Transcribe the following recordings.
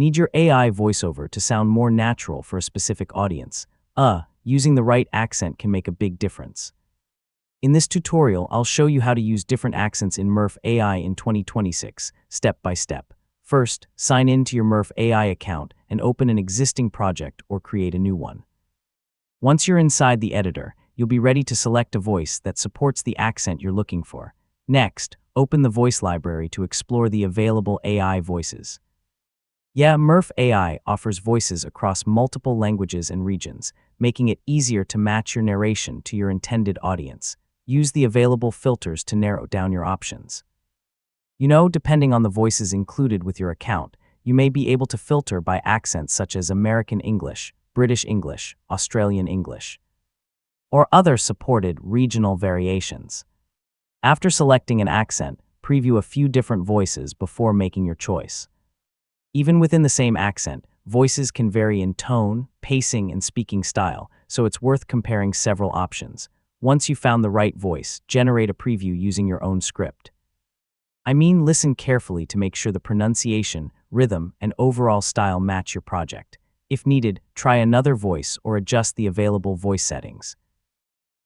Need your AI voiceover to sound more natural for a specific audience? Using the right accent can make a big difference. In this tutorial, I'll show you how to use different accents in Murf AI in 2026, step by step. First, sign in to your Murf AI account and open an existing project or create a new one. Once you're inside the editor, you'll be ready to select a voice that supports the accent you're looking for. Next, open the voice library to explore the available AI voices. Murf AI offers voices across multiple languages and regions, making it easier to match your narration to your intended audience. Use the available filters to narrow down your options. Depending on the voices included with your account, you may be able to filter by accents such as American English, British English, Australian English, or other supported regional variations. After selecting an accent, preview a few different voices before making your choice. Even within the same accent, voices can vary in tone, pacing, and speaking style, so it's worth comparing several options. Once you've found the right voice, generate a preview using your own script. Listen carefully to make sure the pronunciation, rhythm, and overall style match your project. If needed, try another voice or adjust the available voice settings.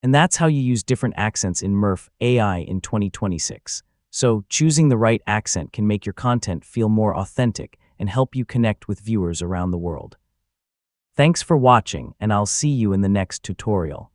And that's how you use different accents in Murf AI in 2026. So, choosing the right accent can make your content feel more authentic and help you connect with viewers around the world. Thanks for watching, and I'll see you in the next tutorial.